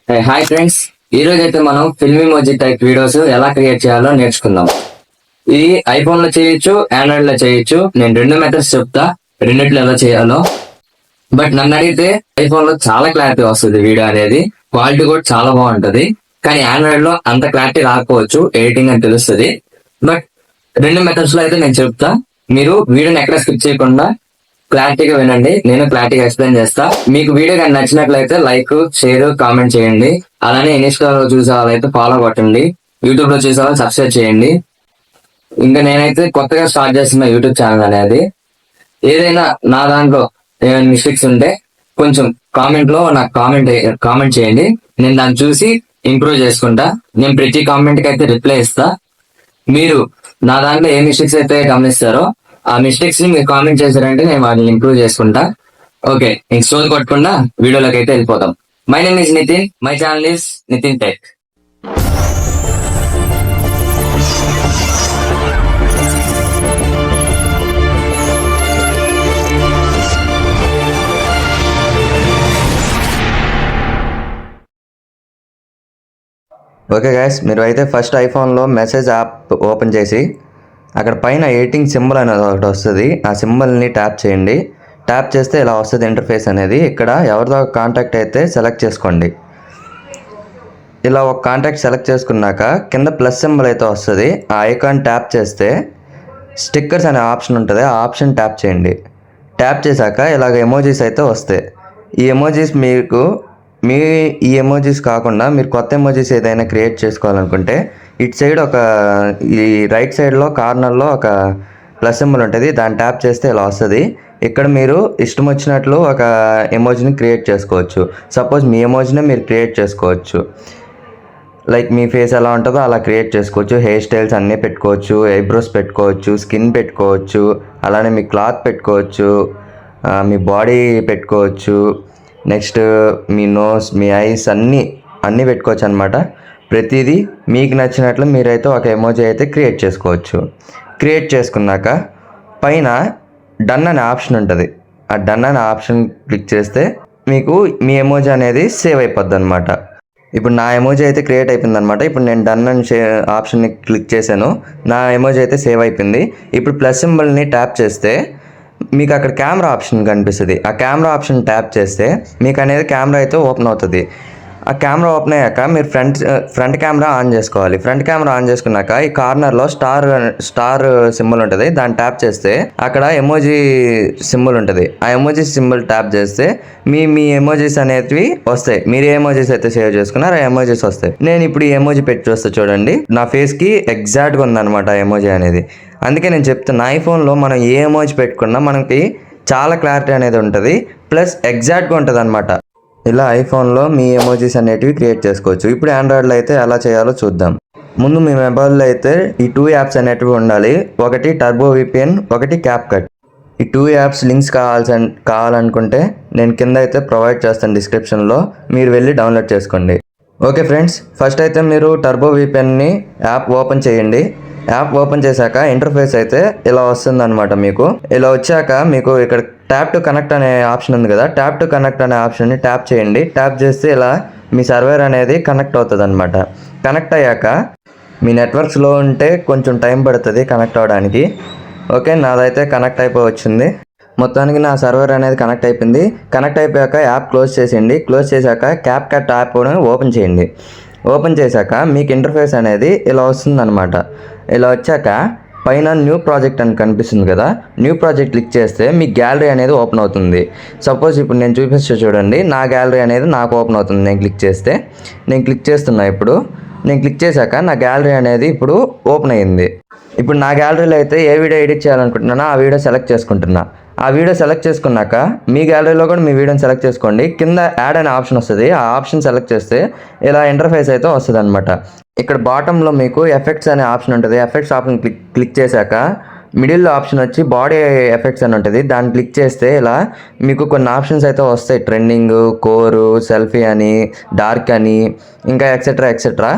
Hi friends, ఈ రోజు అయితే మనం ఫిల్మ్ ఇమోజీ టైప్ వీడియోస్ ఎలా క్రియేట్ చేయాలో నేర్చుకుందాం. ఇది ఐఫోన్ లో చేయొచ్చు, ఆండ్రాయిడ్ లో చేయొచ్చు. నేను రెండు మెథడ్స్ చెప్తా, రెండిట్లో ఎలా చేయాలో. బట్ నన్ను అడిగితే ఐఫోన్ లో చాలా క్లారిటీ వస్తుంది, వీడియో అనేది క్వాలిటీ కూడా చాలా బాగుంటది. కానీ ఆండ్రాయిడ్ లో అంత క్లారిటీ రాకపోవచ్చు, ఎడిటింగ్ అని తెలుస్తుంది. బట్ రెండు మెథడ్స్ లో అయితే నేను చెప్తా. మీరు వీడియోని ఎక్కడ స్కిప్ చేయకుండా క్లారిటీగా వినండి, నేను క్లారిటీగా ఎక్స్ప్లెయిన్ చేస్తా. మీకు వీడియో కానీ నచ్చినట్లయితే లైక్, షేర్, కామెంట్ చేయండి. అలానే ఇన్స్టాలో చూసే వాళ్ళైతే ఫాలో కొట్టండి, యూట్యూబ్ లో చూసే వాళ్ళు సబ్స్క్రైబ్ చేయండి. ఇంకా నేనైతే కొత్తగా స్టార్ట్ చేస్తున్న యూట్యూబ్ ఛానల్ అనేది. ఏదైనా నా దాంట్లో ఏమైనా మిస్టేక్స్ ఉంటే కొంచెం కామెంట్ లో నాకు కామెంట్ చేయండి. నేను దాన్ని చూసి ఇంప్రూవ్ చేసుకుంటా. నేను ప్రతి కామెంట్ కి అయితే రిప్లై ఇస్తా. మీరు నా దాంట్లో ఏ మిస్టేక్స్ అయితే గమనిస్తారో ఆ మిస్టేక్స్ ని మీరు కామెంట్ చేశారంటే నేను వాటిని ఇంప్రూవ్ చేసుకుంటా. ఓకే, ఇంక స్టోర్ కొట్టకుండా వీడియోలోకి అయితే వెళ్ళిపోతాం. My name is Nitin, my channel is Nitin tech. Okay guys, మీరు అయితే ఫస్ట్ ఐఫోన్లో మెసేజ్ యాప్ ఓపెన్ చేసి అక్కడ పైన ఎడిటింగ్ సింబల్ అనేది ఒకటి వస్తుంది. ఆ సింబల్ని ట్యాప్ చేయండి. ట్యాప్ చేస్తే ఇలా వస్తుంది ఇంటర్ఫేస్ అనేది. ఇక్కడ ఎవరిదో కాంటాక్ట్ అయితే సెలెక్ట్ చేసుకోండి. ఇలా ఒక కాంటాక్ట్ సెలెక్ట్ చేసుకున్నాక కింద ప్లస్ సింబల్ అయితే వస్తుంది. ఆ ఐకాన్ ట్యాప్ చేస్తే స్టిక్కర్స్ అనే ఆప్షన్ ఉంటుంది. ఆ ఆప్షన్ ట్యాప్ చేయండి. ట్యాప్ చేశాక ఇలాగ ఎమోజీస్ అయితే వస్తాయి. ఈ ఎమోజీస్ మీకు ఈ ఎమోజీస్ కాకుండా మీరు కొత్త ఎమోజీస్ ఏదైనా క్రియేట్ చేసుకోవాలనుకుంటే ఇటు సైడ్ ఈ రైట్ సైడ్లో కార్నర్లో ఒక ప్లస్ సింబల్ ఉంటుంది. దాన్ని ట్యాప్ చేస్తే ఇలా వస్తుంది. ఇక్కడ మీరు ఇష్టం వచ్చినట్లు ఒక ఎమోజీని క్రియేట్ చేసుకోవచ్చు. సపోజ్ మీ ఎమోజీనే మీరు క్రియేట్ చేసుకోవచ్చు. లైక్ మీ ఫేస్ ఎలా ఉంటుందో అలా క్రియేట్ చేసుకోవచ్చు. హెయిర్ స్టైల్స్ అన్నీ పెట్టుకోవచ్చు, ఐబ్రోస్ పెట్టుకోవచ్చు, స్కిన్ పెట్టుకోవచ్చు, అలానే మీ క్లాత్ పెట్టుకోవచ్చు, మీ బాడీ పెట్టుకోవచ్చు, నెక్స్ట్ మీ నోస్, మీ ఐస్ అన్నీ పెట్టుకోవచ్చు అనమాట. ప్రతిదీ మీకు నచ్చినట్లు మీరైతే ఒక ఎమోజీ అయితే క్రియేట్ చేసుకోవచ్చు. క్రియేట్ చేసుకున్నాక పైన డన్ అనే ఆప్షన్ ఉంటుంది. ఆ డన్ అనే ఆప్షన్ క్లిక్ చేస్తే మీకు మీ ఎమోజీ అనేది సేవ్ అయిపోద్ది అనమాట. ఇప్పుడు నా ఎమోజీ అయితే క్రియేట్ అయిపోయింది అనమాట. ఇప్పుడు నేను డన్ అని ఆప్షన్ని క్లిక్ చేశాను. నా ఎమోజీ అయితే సేవ్ అయిపోయింది. ఇప్పుడు ప్లస్ సింబల్ని ట్యాప్ చేస్తే మీకు అక్కడ కెమెరా ఆప్షన్ కనిపిస్తుంది. ఆ కెమెరా ఆప్షన్ ట్యాప్ చేస్తే మీకు అనేది కెమెరా అయితే ఓపెన్ అవుతుంది. ఆ కెమెరా ఓపెన్ అయ్యాక మీరు ఫ్రంట్ కెమెరా ఆన్ చేసుకోవాలి. ఫ్రంట్ కెమెరా ఆన్ చేసుకున్నాక ఈ కార్నర్లో స్టార్ సింబల్ ఉంటుంది. దాన్ని ట్యాప్ చేస్తే అక్కడ ఎమోజీ సింబల్ ఉంటుంది. ఆ ఎమోజీ సింబల్ ట్యాప్ చేస్తే మీ ఎమోజీస్ అనేవి వస్తాయి. మీరు ఏ ఎమోజీస్ అయితే సేవ్ చేసుకున్నారో ఆ ఎమోజీస్ వస్తాయి. నేను ఇప్పుడు ఈ ఎమోజీ పెట్టి చూస్తా, చూడండి. నా ఫేస్కి ఎగ్జాక్ట్గా ఉందన్నమాట ఆ ఎమోజీ అనేది. అందుకే నేను చెప్తున్నా, ఐఫోన్లో మనం ఏ ఎమోజీ పెట్టుకున్నా మనకి చాలా క్లారిటీ అనేది ఉంటుంది, ప్లస్ ఎగ్జాక్ట్గా ఉంటుంది అనమాట. ఇలా ఐఫోన్లో మీ ఎమోజీస్ అనేటివి క్రియేట్ చేసుకోవచ్చు. ఇప్పుడు ఆండ్రాయిడ్లో అయితే ఎలా చేయాలో చూద్దాం. ముందు మీ మొబైల్లో అయితే ఈ 2 యాప్స్ అనేటివి ఉండాలి. ఒకటి టర్బో విపిఎన్, ఒకటి క్యాప్కట్. ఈ 2 యాప్స్ లింక్స్ కావాలనుకుంటే నేను కింద అయితే ప్రొవైడ్ చేస్తాను డిస్క్రిప్షన్లో, మీరు వెళ్ళి డౌన్లోడ్ చేసుకోండి. ఓకే ఫ్రెండ్స్, ఫస్ట్ అయితే మీరు టర్బో విపిఎన్ని యాప్ ఓపెన్ చేయండి. యాప్ ఓపెన్ చేశాక ఇంటర్ఫేస్ అయితే ఇలా వస్తుంది అనమాట. మీకు ఇలా వచ్చాక మీకు ఇక్కడ ట్యాప్ టు కనెక్ట్ అనే ఆప్షన్ ఉంది కదా, ట్యాప్ టు కనెక్ట్ అనే ఆప్షన్ని ట్యాప్ చేయండి. ట్యాప్ చేస్తే ఇలా మీ సర్వర్ అనేది కనెక్ట్ అవుతుంది అనమాట. కనెక్ట్ అయ్యాక మీ నెట్వర్క్ స్లో ఉంటే కొంచెం టైం పడుతుంది కనెక్ట్ అవ్వడానికి. ఓకే, నాదైతే కనెక్ట్ అయిపోయి వచ్చింది. మొత్తానికి నా సర్వర్ అనేది కనెక్ట్ అయిపోయింది. కనెక్ట్ అయిపోయాక యాప్ క్లోజ్ చేసేయండి. క్లోజ్ చేశాక క్యాప్కట్ యాప్ ఓపెన్ చేయండి. ఓపెన్ చేశాక మీకు ఇంటర్ఫేస్ అనేది ఇలా వస్తుందన్నమాట. ఇలా వచ్చాక పైన న్యూ ప్రాజెక్ట్ అని కనిపిస్తుంది కదా, న్యూ ప్రాజెక్ట్ క్లిక్ చేస్తే మీ గ్యాలరీ అనేది ఓపెన్ అవుతుంది. సపోజ్ ఇప్పుడు నేను చూపిస్తే చూడండి, నా గ్యాలరీ అనేది నాకు ఓపెన్ అవుతుంది. నేను క్లిక్ చేస్తున్నా. ఇప్పుడు నేను క్లిక్ చేశాక నా గ్యాలరీ అనేది ఇప్పుడు ఓపెన్ అయ్యింది. ఇప్పుడు నా గ్యాలరీలో అయితే ఏ వీడియో ఎడిట్ చేయాలనుకుంటున్నానో ఆ వీడియో సెలెక్ట్ చేసుకుంటున్నా. ఆ వీడియో సెలెక్ట్ చేసుకున్నాక మీ గ్యాలరీలో కూడా మీ వీడియోని సెలెక్ట్ చేసుకోండి. కింద యాడ్ అనే ఆప్షన్ వస్తుంది. ఆ ఆప్షన్ సెలెక్ట్ చేస్తే ఇలా ఇంటర్ఫేస్ అయితే వస్తుంది అనమాట. ఇక్కడ బాటంలో మీకు ఎఫెక్ట్స్ అనే ఆప్షన్ ఉంటుంది. ఎఫెక్ట్స్ ఆప్షన్ క్లిక్ చేశాక మిడిల్లో ఆప్షన్ వచ్చి బాడీ ఎఫెక్ట్స్ అని ఉంటుంది. దాన్ని క్లిక్ చేస్తే ఇలా మీకు కొన్ని ఆప్షన్స్ అయితే వస్తాయి. ట్రెండింగ్, కోరు, సెల్ఫీ అని, డార్క్ అని, ఇంకా ఎక్సెట్రా.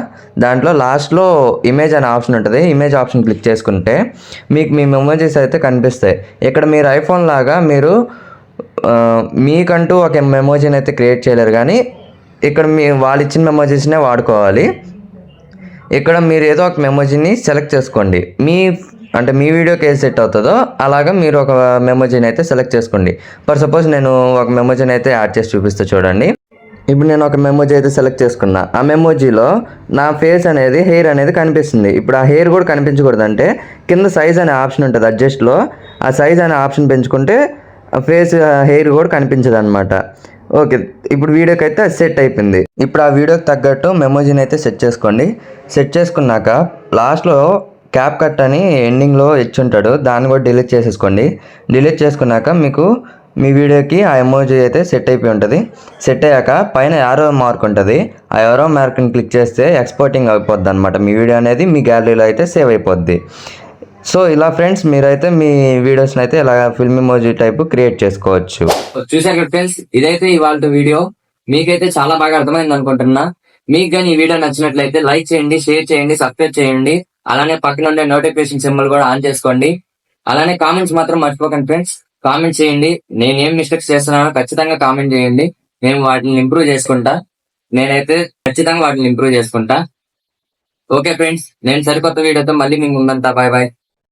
దాంట్లో లాస్ట్లో ఇమేజ్ అనే ఆప్షన్ ఉంటుంది. ఇమేజ్ ఆప్షన్ క్లిక్ చేసుకుంటే మీకు మీ ఇమేజెస్ అయితే కనిపిస్తాయి. ఇక్కడ మీరు ఐఫోన్ లాగా మీరు మీకంటూ ఒక ఎమోజీని అయితే క్రియేట్ చేయలేరు, కానీ ఇక్కడ వాళ్ళు ఇచ్చిన మెమోజీస్నే వాడుకోవాలి. ఇక్కడ మీరు ఏదో ఒక మెమోజీని సెలెక్ట్ చేసుకోండి. మీ వీడియోకి ఏది సెట్ అవుతుందో అలాగా మీరు ఒక మెమోజీని అయితే సెలెక్ట్ చేసుకోండి. ఫర్ సపోజ్ నేను ఒక మెమోజీని అయితే యాడ్ చేసి చూపిస్తా చూడండి. ఇప్పుడు నేను ఒక మెమోజీ అయితే సెలెక్ట్ చేసుకున్నా. ఆ మెమోజీలో నా ఫేస్ అనేది, హెయిర్ అనేది కనిపిస్తుంది. ఇప్పుడు ఆ హెయిర్ కూడా కనిపించకూడదంటే కింద సైజ్ అనే ఆప్షన్ ఉంటుంది అడ్జస్ట్లో. ఆ సైజ్ అనే ఆప్షన్ పెంచుకుంటే ఫేస్, హెయిర్ కూడా కనిపించదు అనమాట. ఓకే, ఇప్పుడు వీడియోకి అయితే సెట్ అయిపోయింది. ఇప్పుడు ఆ వీడియోకి తగ్గట్టు మెమోజీని అయితే సెట్ చేసుకోండి. సెట్ చేసుకున్నాక లాస్ట్లో క్యాప్ కట్ అని ఎండింగ్లో ఇచ్చుంటాడు, దాన్ని కూడా డిలీట్ చేసేసుకోండి. డిలీట్ చేసుకున్నాక మీకు మీ వీడియోకి ఆ ఎమోజీ అయితే సెట్ అయిపోయి ఉంటుంది. సెట్ అయ్యాక పైన యారో మార్క్ ఉంటుంది. ఆ యారో మార్క్ని క్లిక్ చేస్తే ఎక్స్పోర్టింగ్ అయిపోద్ది అనమాట. మీ వీడియో అనేది మీ గ్యాలరీలో అయితే సేవ్ అయిపోద్ది. సో ఇలా ఫ్రెండ్స్, మీరైతే మీ వీడియోస్ని అయితే ఇలా ఫిల్మ్ ఎమోజీ టైప్ క్రియేట్ చేసుకోవచ్చు. చూసారు కదా ఫ్రెండ్స్, ఇదైతే ఇవాళ వీడియో. మీకైతే చాలా బాగా అర్థమైంది అనుకుంటున్నా. మీకు కానీ ఈ వీడియో నచ్చినట్లయితే లైక్ చేయండి, షేర్ చేయండి, సబ్స్క్రైబ్ చేయండి. అలానే పక్కన ఉండే నోటిఫికేషన్ సింబల్ కూడా ఆన్ చేసుకోండి. అలానే కామెంట్స్ మాత్రం మర్చిపోకండి ఫ్రెండ్స్. కామెంట్ చేయండి. నేను ఏం మిస్టేక్స్ చేస్తున్నానో ఖచ్చితంగా కామెంట్ చేయండి. నేను వాటిని ఇంప్రూవ్ చేసుకుంటా. నేనైతే ఖచ్చితంగా వాటిని ఇంప్రూవ్ చేసుకుంటా. ఓకే ఫ్రెండ్స్, నేను సరికొత్త వీడియోతో మళ్ళీ మీకు ముందంతా. Bye bye.